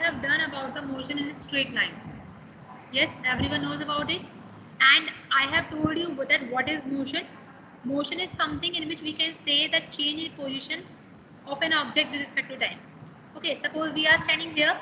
have done about the motion in a straight line. Yes, everyone knows about it. And I have told you that what is motion. Motion is something in which we can say that change in position of an object with respect to time. Okay, suppose we are standing here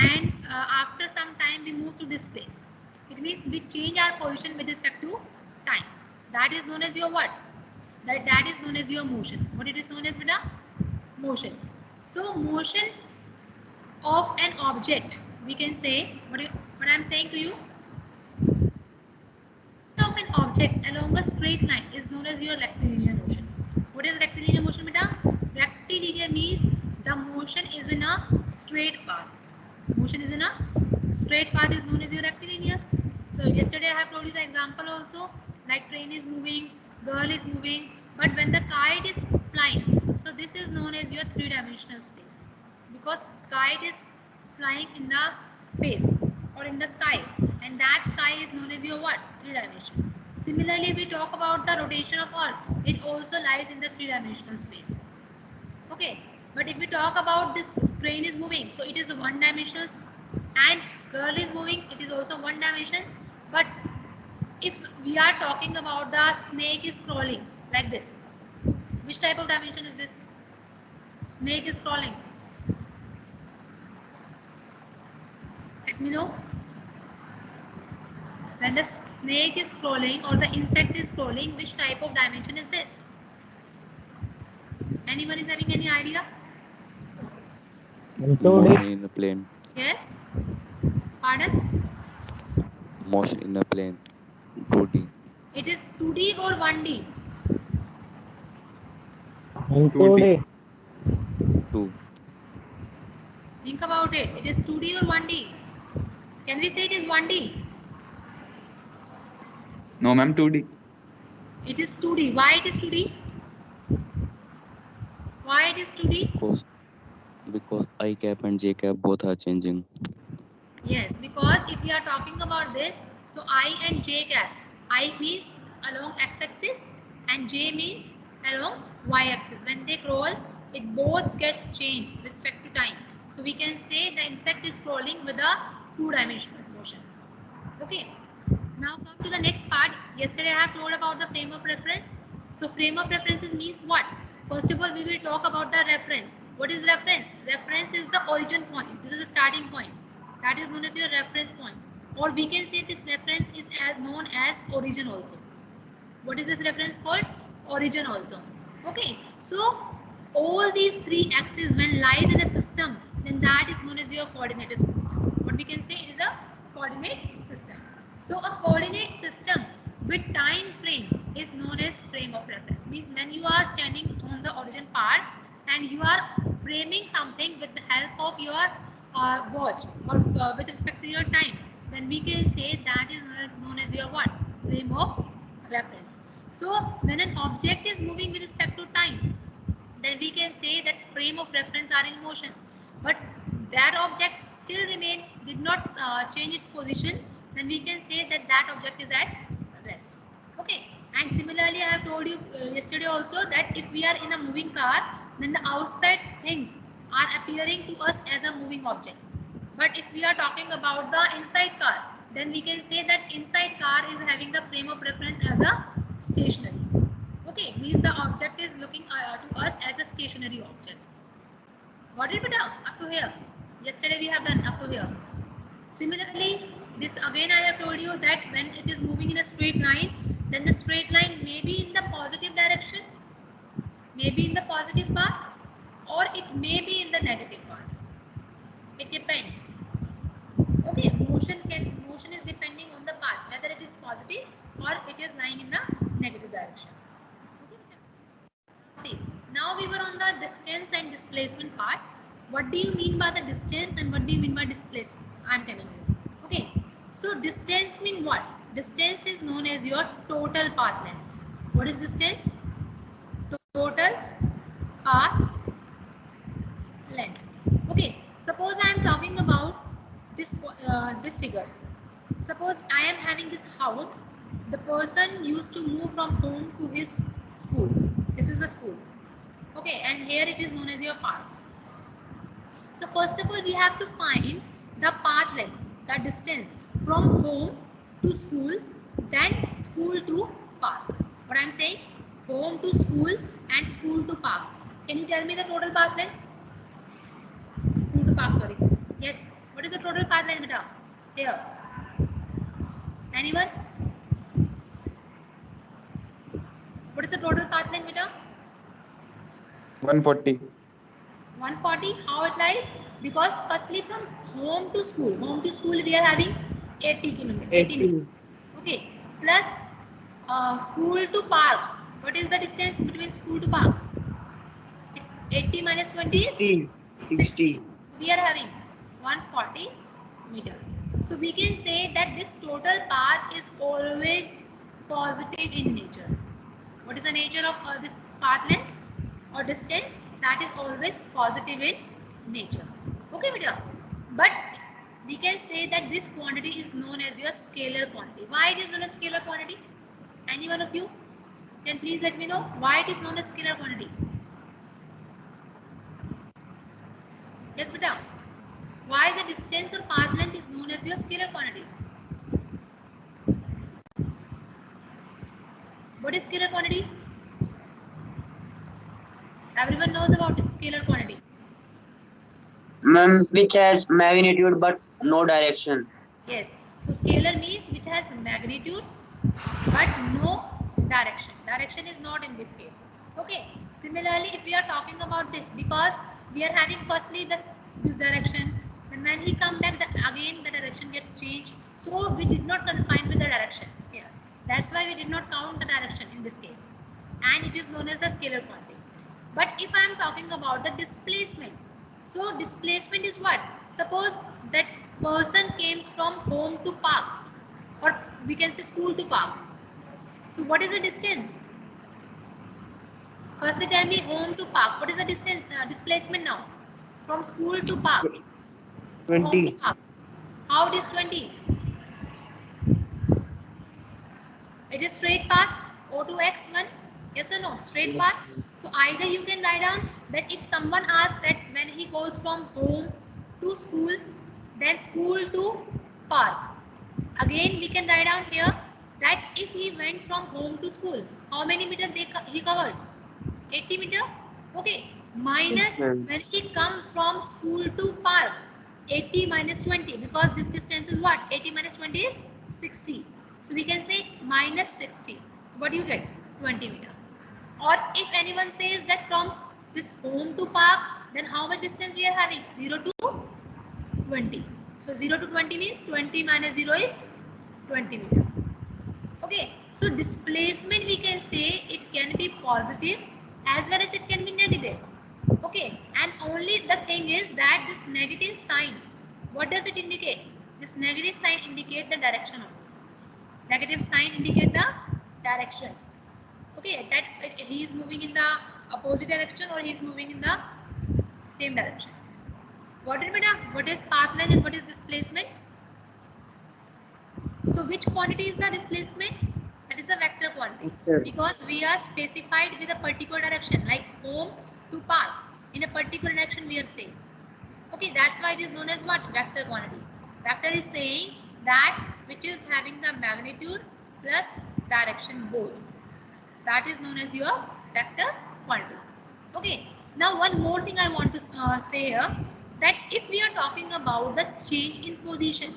and after some time we move to this place. It means we change our position with respect to time. That is known as your what? That is known as your motion. What it is known as, beta? Motion. So motion of an object, we can say, what I am saying to you, of an object along a straight line is known as your rectilinear motion. What is rectilinear motion, beta? Rectilinear means the motion is in a straight path. Motion is in a straight path is known as your rectilinear. So yesterday I have told you the example also, like train is moving, girl is moving, but when the kite is flying, so this is known as your three-dimensional space, because kite is flying in the space or in the sky, and that sky is known as your what? Three-dimensional. Similarly, we talk about the rotation of Earth. It also lies in the three-dimensional space. Okay, but if we talk about this train is moving, so it is one-dimensional, and girl is moving, it is also one dimension. But if we are talking about the snake is crawling like this, which type of dimension is this? Snake is crawling. Let me know. When the snake is crawling or the insect is crawling, which type of dimension is this? Anyone is having any idea? Motion in a plane. Yes. Pardon? Motion in a plane. 2D. It is 2D or 1D? 2D. 2. Think about it. It is 2D or 1D? Can we say it is 1D? No, ma'am, 2D. It is 2D. Why it is 2D? Why it is 2D? Because I cap and J cap both are changing. Yes, because if we are talking about this, so I and J cap. I means along x-axis and J means along y-axis. When they crawl, it both gets changed with respect to time. So we can say the insect is crawling with a two-dimensional motion. Okay. Now come to the next part. Yesterday I have told about the frame of reference. So frame of references means what? First of all, we will talk about the reference. What is reference? Reference is the origin point. This is the starting point. That is known as your reference point. Or we can say this reference is known as origin also. What is this reference called? Origin also. Okay. So all these three axes when lies in a system, then that is known as your coordinate system. What we can say is a coordinate system. So a coordinate system with time frame is known as frame of reference. Means when you are standing on the origin part and you are framing something with the help of your watch or with respect to your time, then we can say that is known as your what? Frame of reference. So when an object is moving with respect to time, then we can say that frame of reference are in motion, but that object still remain, did not change its position, then we can say that that object is at rest. Okay, and similarly I have told you yesterday also that if we are in a moving car, then the outside things are appearing to us as a moving object, but if we are talking about the inside car, then we can say that inside car is having the frame of reference as a stationary. Okay, means the object is looking to us as a stationary object. Got it, beta? Up to here. Yesterday we have done up to here. Similarly, this again I have told you that when it is moving in a straight line, then the straight line may be in the positive direction, may be in the positive path, or it may be in the negative path. It depends. Okay, motion is depending on the path, whether it is positive or it is lying in the negative direction. See, now we were on the distance and displacement part. What do you mean by the distance and what do you mean by displacement? I am telling you. Okay, so distance mean what? Distance is known as your total path length. What is distance? Total path length. Okay, suppose I am talking about this figure. Suppose I am having this house. The person used to move from home to his school. This is the school. Okay, and here it is known as your park. So first of all, we have to find the path length, the distance from home to school, then school to park. What I am saying? Home to school and school to park. Can you tell me the total path length? School to park, sorry. Yes. What is the total path length, beta? Here. Anyone? What is the total path length, beta? 140. 140. How it lies? Because firstly from home to school we are having 80 kilometers. 80 meters. Okay. Plus school to park. What is the distance between school to park? It's 80 minus 20 is 60. We are having 140 meter. So we can say that this total path is always positive in nature. What is the nature of this path length or distance? That is always positive in nature. Okay, beta. But we can say that this quantity is known as your scalar quantity. Why it is known as scalar quantity? Any one of you can please let me know why it is known as scalar quantity? Yes, beta. Why the distance or path length is known as your scalar quantity? What is scalar quantity? Everyone knows about it, scalar quantity. Ma'am, which has magnitude but no direction. Yes. So scalar means which has magnitude but no direction. Direction is not in this case. Okay. Similarly, if we are talking about this, because we are having firstly this direction, then when he come back, again the direction gets changed. So we did not confine with the direction here. That's why we did not count the direction in this case. And it is known as the scalar quantity. But if I am talking about the displacement, so displacement is what? Suppose that person came from home to park, or we can say school to park. So what is the distance? Firstly tell me home to park. What is the distance, displacement now? From school to park. 20. Home to park. How it is 20? It is straight path, O to X1. Yes or no? Straight path. So either you can write down that if someone asks that when he goes from home to school, then school to park. Again, we can write down here that if he went from home to school, how many meter he covered? 80 meter. Okay. Minus when he come from school to park, 80 minus 20, because this distance is what? 80 minus 20 is 60. So we can say minus 60. What do you get? 20 meter. Or if anyone says that from this home to park, then how much distance we are having? 0 to 20. So 0 to 20 means 20 minus 0 is 20 meter. Okay. So displacement, we can say it can be positive as well as it can be negative. Okay. And only the thing is that this negative sign, what does it indicate? This negative sign indicate the direction of it. Negative sign indicate the direction. Okay, that he is moving in the opposite direction or he is moving in the same direction. Got it, beta? What is path length and what is displacement? So which quantity is the displacement? That is a vector quantity. Because we are specified with a particular direction, like home to park. In a particular direction we are saying. Okay, that's why it is known as what? Vector quantity. Vector is saying that which is having the magnitude plus direction both. That is known as your vector quantity. Okay. Now one more thing I want to say here, that if we are talking about the change in position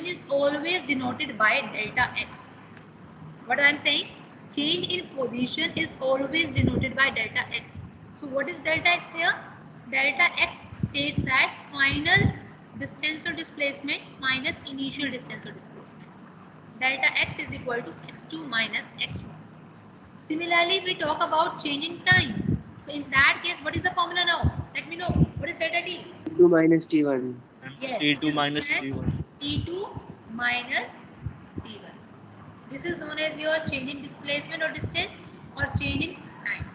is always denoted by delta x. What I am saying? Change in position is always denoted by delta x. So what is delta x here? Delta x states that final distance or displacement minus initial distance or displacement. Delta x is equal to x2 minus x1. Similarly, we talk about change in time. So in that case, what is the formula now? Let me know. What is delta t? T2 minus T1. Yes, T2 minus T1. T2 minus T1. This is known as your change in displacement or distance or change in time.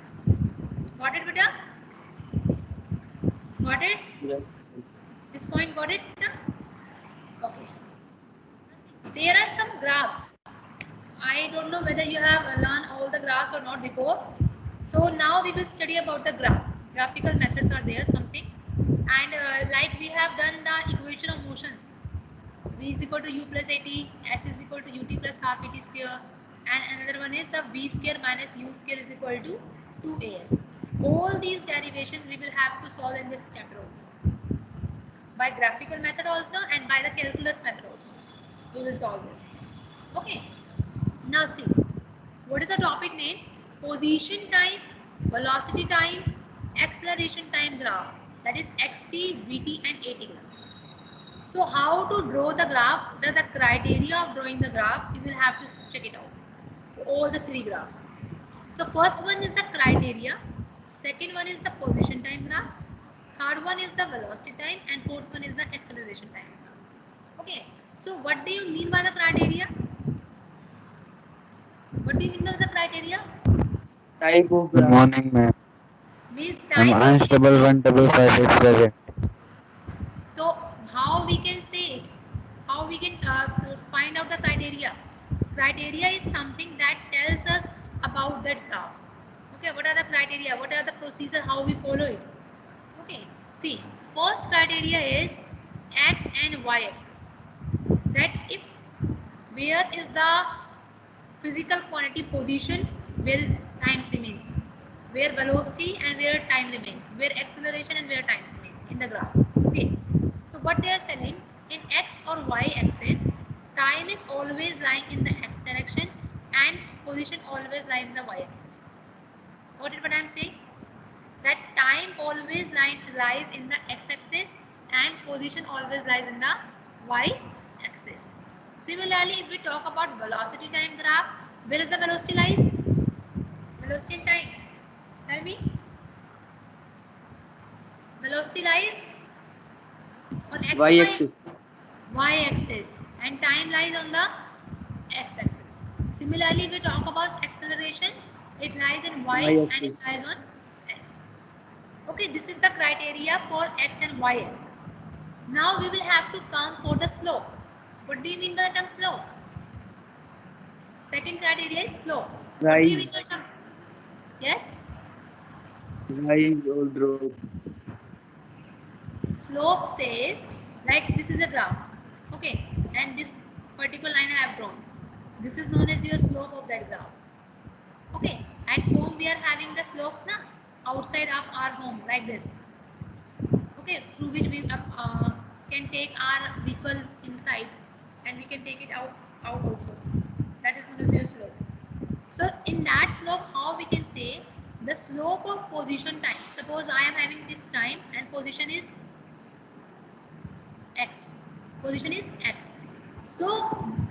Got it, beta? Got it? Yes. This point got it, beta? Okay. There are some graphs. I don't know whether you have learned all the graphs or not before. So now we will study about the graph. Graphical methods are there something. And like we have done the equation of motions, v is equal to u plus at, s is equal to ut plus half at square, and another one is the v square minus u square is equal to 2as. All these derivations we will have to solve in this chapter also, by graphical method also and by the calculus method also. We will solve this. Okay. Now see, what is the topic name? Position time, velocity time, acceleration time graph. That is xt, vt and at graph. So how to draw the graph? What are the criteria of drawing the graph? We will have to check it out. All the three graphs. So first one is the criteria. Second one is the position time graph. Third one is the velocity time, and fourth one is the acceleration time graph. Okay. So what do you mean by the criteria? What do you mean by the criteria? Type of Good graph. morning, ma'am. Means I'm type of unstable 1556 present. So how we can say it? How we can find out the criteria? Criteria is something that tells us about that graph. Okay, what are the criteria? What are the procedure? How we follow it? Okay, see, first criteria is x and y axis. That if where is the physical quantity position, where time remains, where velocity and where time remains, where acceleration and where time remains in the graph. Okay, so what they are saying, in x or y axis, time is always lying in the x direction and position always lying in the y axis. What I am saying? That time always lies in the x axis and position always lies in the y axis. Similarly, if we talk about velocity time graph, where is the velocity lies? Velocity and time. Tell me. Velocity lies on x or Y y axis. Y axis, and time lies on the x axis. Similarly, if we talk about acceleration, it lies in y and it axis. lies on x. Okay, this is the criteria for x and y axis. Now we will have to come for the slope. What do you mean by the term slope? Second criteria is slope. What do you mean Rise. by the term? Yes? Rise or drop. Slope says, like this is a graph. Okay, and this particular line I have drawn. This is known as your slope of that graph. Okay, at home we are having the slopes now outside of our home like this. Okay, through which we can take our vehicle inside and we can take it out also. That is known as your slope. So in that slope, how we can say the slope of position time. Suppose I am having this time and position is x. Position is x. So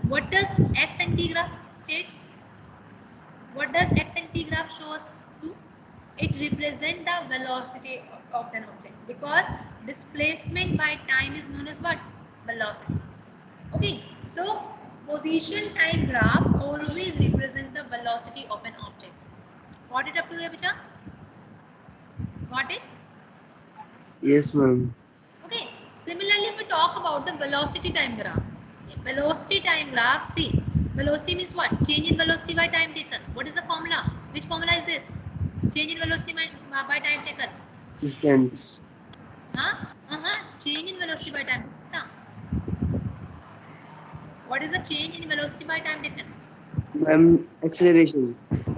what does x and t graph states? What does x and t graph shows to? It represents the velocity of an object, because displacement by time is known as what? Velocity. Okay, so position time graph always represents the velocity of an object. Got it up to here, Bicha? Got it? Yes, ma'am. Okay, similarly, if we talk about the velocity time graph. Velocity time graph, see, velocity means what? Change in velocity by time taken. What is the formula? Which formula is this? Change in velocity by time taken. Distance. Huh? Change in velocity by time taken. What is the change in velocity by time taken? Ma'am, acceleration.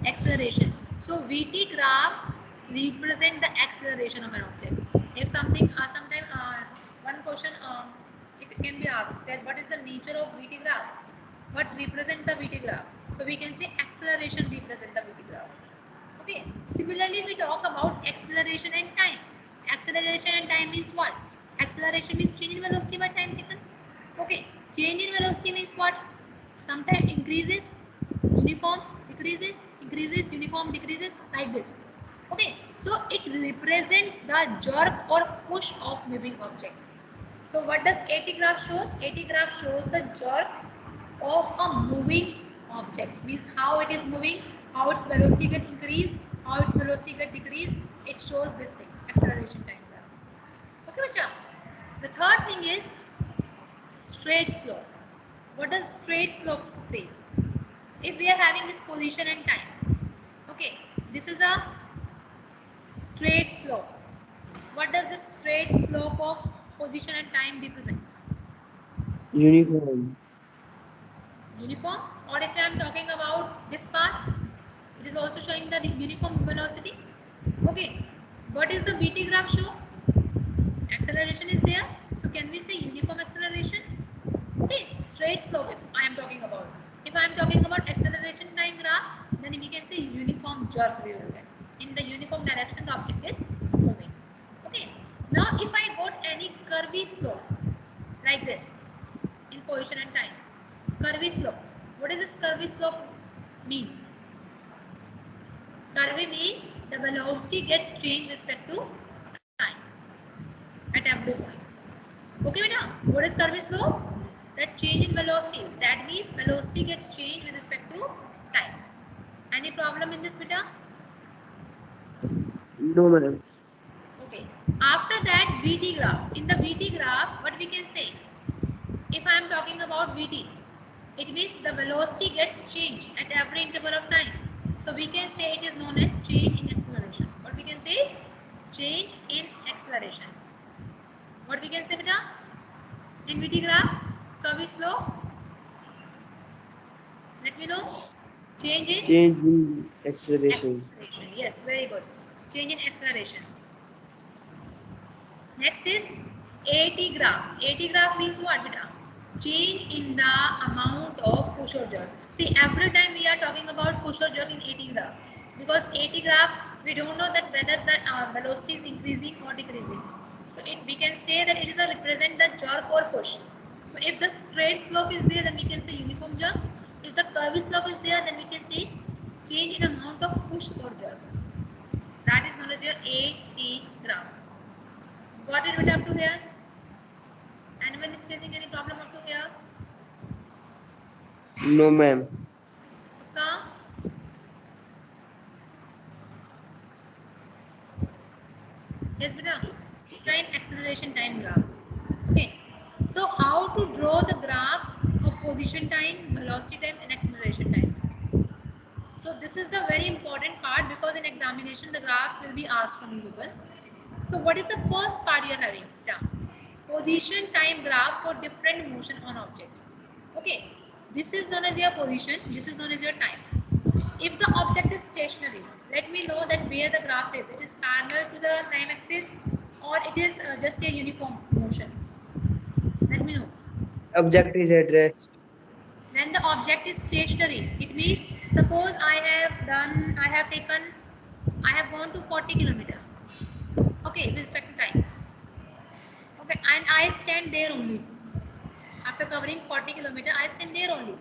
Acceleration. So Vt graph represent the acceleration of an object. If something, sometime one question it can be asked that what is the nature of Vt graph? What represent the Vt graph? So we can say acceleration represent the Vt graph. Okay. Similarly, we talk about acceleration and time. Acceleration and time means what? Acceleration means change in velocity by time taken. Okay. Change in velocity means what? Sometimes increases, uniform, decreases, increases, uniform, decreases, like this. Okay. So it represents the jerk or push of moving object. So what does AT graph shows? AT graph shows the jerk of a moving object. Means how it is moving, how its velocity get increased, how its velocity get decreased. It shows this thing, acceleration time graph. Okay, bacha. The third thing is straight slope. What does straight slope says? If we are having this position and time, okay, this is a straight slope. what does this straight slope of position and time represent? Uniform. Uniform. Or if I am talking about this path, it is also showing the uniform velocity. Okay, what is the VT graph show? Acceleration is there, so can we say uniform acceleration? Okay, straight slope if I am talking about. If I am talking about acceleration time graph, then we can say uniform jerk we will get. In the uniform direction the object is moving. Okay, now if I got any curvy slope like this in position and time, curvy slope, what does this curvy slope mean? Curvy means the velocity gets changed with respect to time at every point. Okay, beta, what is curvy slope? That change in velocity. That means velocity gets changed with respect to time. Any problem in this, beta? No, ma'am. Okay. After that, VT graph. In the VT graph, what we can say? If I am talking about VT, it means the velocity gets changed at every interval of time. So we can say it is known as change in acceleration. What we can say? Change in acceleration. What we can say, beta? In VT graph, curve is slow. Let me know. Change in Change in acceleration. acceleration. Yes, very good. Change in acceleration. Next is AT graph. AT graph means what, beta? Change in the amount of push or jerk. See, every time we are talking about push or jerk in AT graph, because AT graph we don't know that whether the velocity is increasing or decreasing. So we can say that it is a represent the jerk or push. So if the straight slope is there, then we can say uniform jerk. If the curvy slope is there, then we can say change in amount of push or jerk. That is known as your AT graph. Got it up to here? Anyone is facing any problem up to here? No, ma'am. Okay. Yes, beta. Time acceleration time graph. Okay. So how to draw the graph of position time, velocity time, and acceleration time? So this is the very important part because in examination the graphs will be asked from Google. So what is the first part you are having? Yeah. Position time graph for different motion on object. Okay. This is known as your position. This is known as your time. If the object is stationary, let me know that where the graph is. It is parallel to the time axis or it is just a uniform motion. Let me know. Object is at rest. When the object is stationary, it means suppose I have gone to 40 kilometer. Okay, with respect to time. Okay, and I stand there only. After covering 40 kilometer, I stand there only.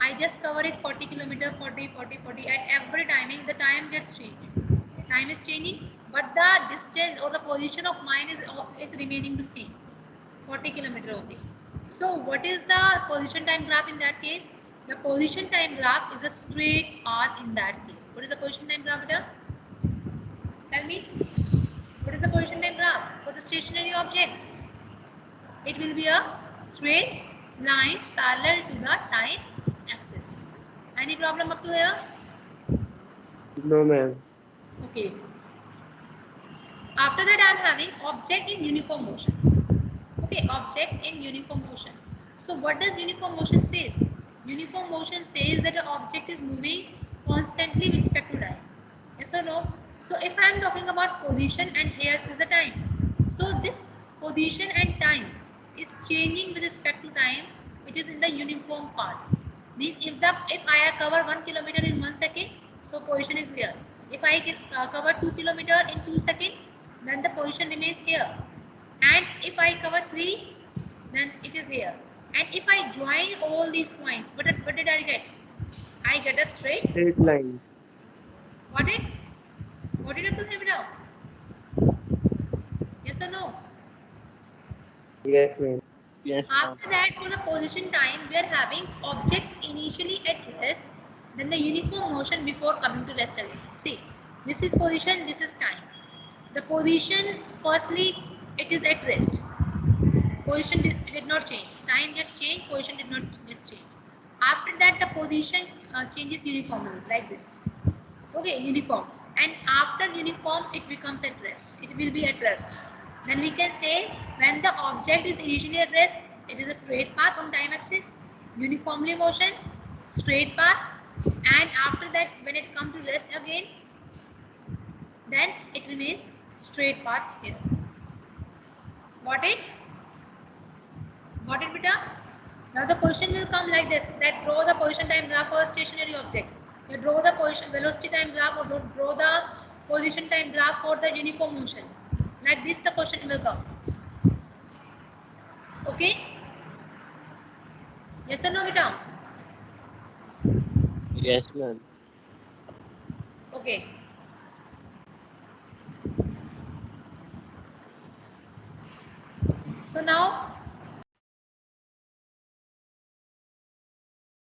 I just cover it 40 kilometer, 40, 40, 40. At every timing, the time gets changed. Time is changing, but the distance or the position of mine is remaining the same. 40 kilometer only. So what is the position time graph in that case? The position time graph is a straight path in that case. What is the position time graph, beta? Tell me. What is the position time graph for the stationary object? It will be a straight line parallel to the time axis. Any problem up to here? No, ma'am. Okay. After that, I am having object in uniform motion. Okay, object in uniform motion. So what does uniform motion says? Uniform motion says that the object is moving constantly with respect to time. Yes or no? So if I am talking about position and here is the time. So this position and time is changing with respect to time. It is in the uniform path. Means if I cover 1 kilometer in 1 second, so position is here. If I cover 2 kilometer in 2 seconds, then the position remains here. And if I cover 3, then it is here. And if I join all these points, what did I get? I get a straight. Straight line. Got it? What did I have to have now? Yes or no? Yes, ma'am. Yes, After that, for the position time, we are having object initially at rest, then the uniform motion before coming to rest again. See, this is position, this is time. The position, firstly, it is at rest. Position did not change. Time gets changed, position did not get changed. After that, the position changes uniformly, like this. Okay, uniform. and after uniform it becomes at rest. It will be at rest. Then we can say when the object is initially at rest, it is a straight path on time axis, uniformly motion, straight path, and after that when it comes to rest again, then it remains straight path here. Got it? Got it, beta? Now the question will come like this: that draw the position time graph for a stationary object. You draw the position velocity time graph or draw the position time graph for the uniform motion. Like this, the question will come. Okay? Yes or no, beta? Yes, ma'am. Okay. So now